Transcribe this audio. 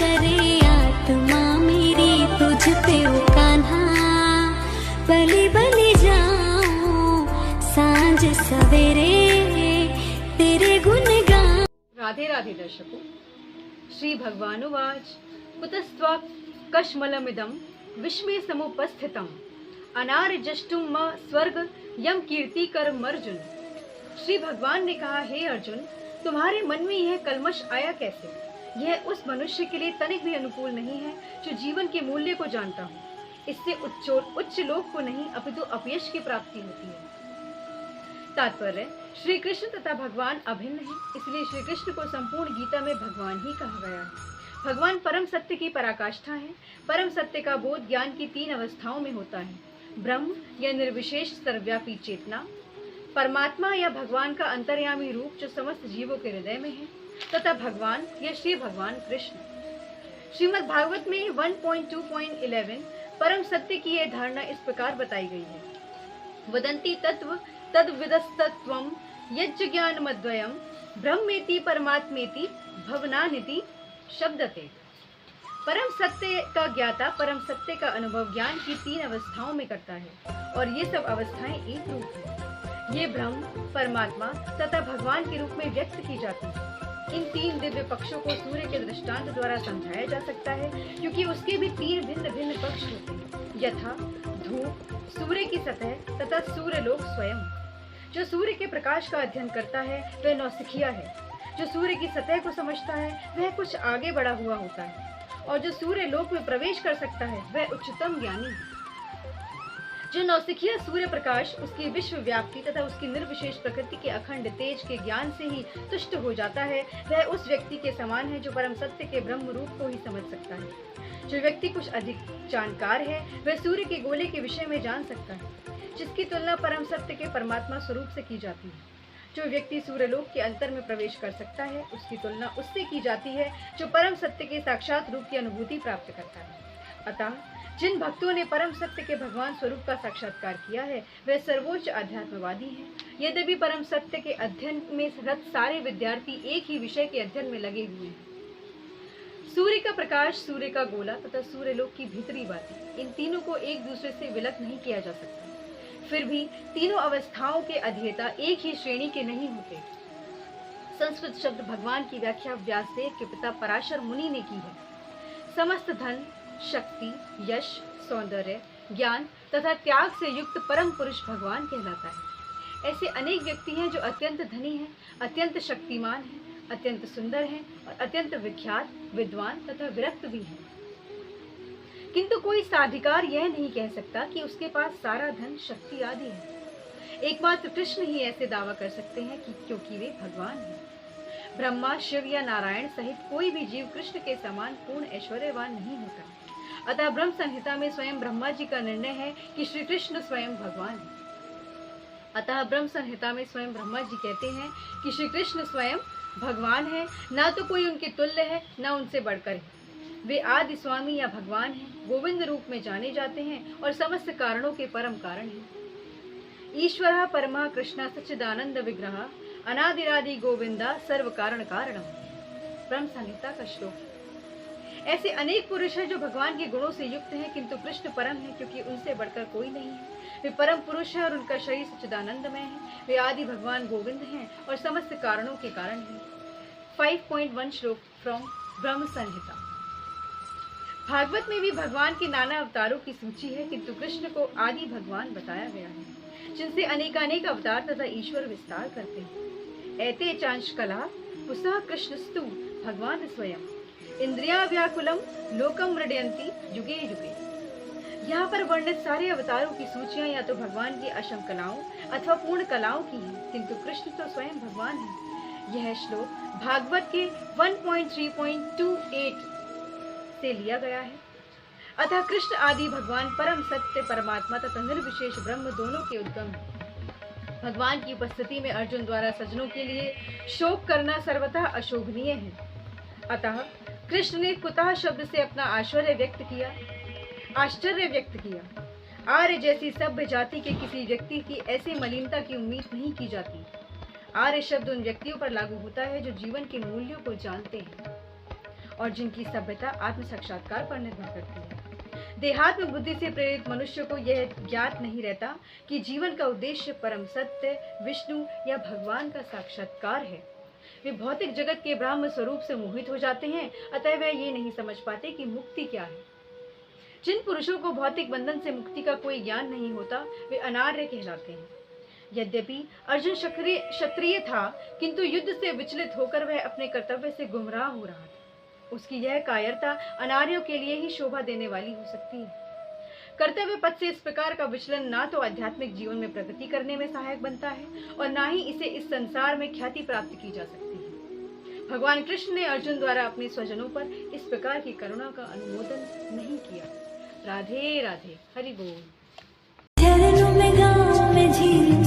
करे आत्मा मेरी तुझ पे ओ कान्हा, बलि बलि जाऊं सांझ सवेरे तेरे गुण गाऊं। राधे राधे दर्शकों, श्री भगवानुवाच कुतस्त्वा कश्मलमिदं विस्मय समुपस्थितम् अनार्यजष्टुम म स्वर्ग यम कीर्तिकरम अर्जुन। श्री भगवान ने कहा, हे अर्जुन, तुम्हारे मन में यह कलमश आया कैसे? यह उस मनुष्य के लिए तनिक भी अनुकूल नहीं है जो जीवन के मूल्य को जानता हो। इससे उच्च लोक को नहीं अपितु अपयश की प्राप्ति होती है। तात्पर्य, श्री कृष्ण तथा भगवान अभिन्न है, इसलिए श्री कृष्ण को संपूर्ण गीता में भगवान ही कहा गया है। भगवान परम सत्य की पराकाष्ठा है। परम सत्य का बोध ज्ञान की 3 अवस्थाओं में होता है: ब्रह्म या निर्विशेष सर्वव्यापी चेतना, परमात्मा या भगवान का अंतर्यामी रूप जो समस्त जीवों के हृदय में है, तथा भगवान या श्री भगवान कृष्ण। श्रीमद् भागवत में 1.2.11 परम सत्य की यह धारणा इस प्रकार बताई गई है: वदंती तत्व तद्विदस्तत्वम यज्ञ ज्ञानमद्वयम ब्रह्मेति परमात्मेति भवनानिति शब्दते। परम सत्य का ज्ञाता परम सत्य का अनुभव ज्ञान की 3 अवस्थाओं में करता है, और ये सब अवस्थाएं एक रूप है। ये ब्रह्म, परमात्मा तथा भगवान के रूप में व्यक्त की जाती है। इन 3 दिव्य पक्षों को सूर्य के दृष्टांत द्वारा समझाया जा सकता है, क्योंकि उसके भी 3 भिन्न भिन्न पक्ष होते हैं, यथा धूप, सूर्य की सतह तथा सूर्यलोक स्वयं। जो सूर्य के प्रकाश का अध्ययन करता है वह नौसिखिया है। जो सूर्य की सतह को समझता है वह कुछ आगे बढ़ा हुआ होता है, और जो सूर्य लोक में प्रवेश कर सकता है वह उच्चतम ज्ञानी है। जो नौसिखिया सूर्य प्रकाश, उसकी विश्व व्याप्ति तथा उसकी निर्विशेष प्रकृति के अखंड तेज के ज्ञान से ही तुष्ट हो जाता है, वह उस व्यक्ति के समान है जो परम सत्य के ब्रह्म रूप को ही समझ सकता है। जो व्यक्ति कुछ अधिक जानकार है वह सूर्य के गोले के विषय में जान सकता है, जिसकी तुलना परम सत्य के परमात्मा स्वरूप से की जाती है। जो व्यक्ति सूर्यलोक के अंतर में प्रवेश कर सकता है, उसकी तुलना उससे की जाती है जो परम सत्य के साक्षात रूप की अनुभूति प्राप्त करता है। अतः जिन भक्तों ने परम सत्य के भगवान स्वरूप का साक्षात्कार किया है वह सर्वोच्च अध्यात्मवादी है। यद्यपि परम सत्य के अध्ययन में रत सारे विद्यार्थी एक ही विषय के अध्ययन में लगे हुए हैं। सूर्य का प्रकाश, सूर्य का गोला तथा सूर्यलोक की भीतरी बातें, इन तीनों को एक दूसरे से विलग नहीं किया जा सकता। फिर भी तीनों अवस्थाओं के अध्येता एक ही श्रेणी के नहीं होते। संस्कृत शब्द भगवान की व्याख्या व्यासदेव के पिता पराशर मुनि ने की है। समस्त धन, शक्ति, यश, सौंदर्य, ज्ञान तथा त्याग से युक्त परम पुरुष भगवान कहलाता है। ऐसे अनेक व्यक्ति हैं जो अत्यंत धनी हैं, अत्यंत शक्तिमान हैं, अत्यंत सुंदर हैं और अत्यंत विख्यात, विद्वान तथा विरक्त भी हैं। किंतु कोई साधिकार यह नहीं कह सकता कि उसके पास सारा धन, शक्ति आदि है। एकमात्र कृष्ण ही ऐसे दावा कर सकते हैं कि क्योंकि वे भगवान हैं। ब्रह्मा, शिव या नारायण सहित कोई भी जीव कृष्ण के समान पूर्ण ऐश्वर्यवान नहीं होता। अतः ब्रह्म संहिता में स्वयं ब्रह्मा जी का निर्णय है कि श्री कृष्ण स्वयं भगवान है। अतः ब्रह्म संहिता में स्वयं ब्रह्मा जी कहते हैं कि श्री कृष्ण स्वयं भगवान है, ना तो कोई उनके तुल्य है, ना उनसे बढ़कर है। वे आदि स्वामी या भगवान हैं, गोविंद रूप में जाने जाते हैं और समस्त कारणों के परम कारण हैं। ईश्वरः परमः कृष्णः सच्चिदानंद विग्रहः अनादिरादि गोविंदा सर्व कारण कारणम। ब्रह्म संहिता का श्लोक। ऐसे अनेक पुरुष हैं जो भगवान के गुणों से युक्त हैं, किंतु कृष्ण परम है, क्योंकि उनसे बढ़कर कोई नहीं है। वे परम पुरुष है और उनका शरीर सच्चिदानंदमय है। वे आदि भगवान गोविंद हैं और समस्त कारणों के कारण हैं। 5.1 श्लोक फ्रॉम ब्रह्म संहिता। भागवत में भी भगवान के नाना अवतारों की सूची है, किंतु कृष्ण को आदि भगवान बताया गया है, जिनसे अनेकानेक अवतार तथा ईश्वर विस्तार करते हैं। एते चांश कला पुसः कृष्णस्तु भगवान स्वयं इंद्रिया व्याकुलम लोकम मृडयन्ति युगे युगे। यहाँ पर वर्णित सारे अवतारों की सूचियां या तो भगवान की अशम कलाओं अथवा पूर्ण कलाओं की हैं, किंतु कृष्ण तो स्वयं भगवान है। यह श्लोक भागवत के 1.3.28 से लिया गया है। अतः कृष्ण आदि भगवान परम सत्य परमात्मा तथा निर्विशेष ब्रह्म दोनों के उद्गम है। भगवान की उपस्थिति में अर्जुन द्वारा सज्जनों के लिए शोक करना सर्वथा अशोभनीय है। अतः कृष्ण ने कुतः शब्द से अपना आश्चर्य व्यक्त किया। आर्य जैसी सभ्य जाति के किसी व्यक्ति की ऐसी मलिनता की उम्मीद नहीं की जाती। आर्य शब्द उन व्यक्तियों पर लागू होता है जो जीवन के मूल्यों को जानते हैं और जिनकी सभ्यता आत्म साक्षात्कार पर निर्भर करती है। देहात्म बुद्धि से प्रेरित मनुष्य को यह ज्ञात नहीं रहता कि जीवन का उद्देश्य परम सत्य, विष्णु या भगवान का साक्षात्कार है। वे भौतिक जगत के ब्रह्म स्वरूप से मोहित हो जाते हैं, अतः वे ये नहीं समझ पाते कि मुक्ति क्या है। जिन पुरुषों को भौतिक बंधन से मुक्ति का कोई ज्ञान नहीं होता, वे अनार्य कहलाते हैं। यद्यपि अर्जुन क्षत्रिय था, किंतु युद्ध से विचलित होकर वह अपने कर्तव्य से गुमराह हो रहा था। उसकी यह कायरता अनार्यों के लिए ही शोभा देने वाली हो सकती है। कर्तव्य पथ से इस प्रकार का विचलन ना तो आध्यात्मिक जीवन में प्रगति करने में सहायक बनता है और ना ही इसे इस संसार में ख्याति प्राप्त की जा सकती है। भगवान कृष्ण ने अर्जुन द्वारा अपने स्वजनों पर इस प्रकार की करुणा का अनुमोदन नहीं किया। राधे राधे, हरि बोल। झरनों में, गाँव में, झील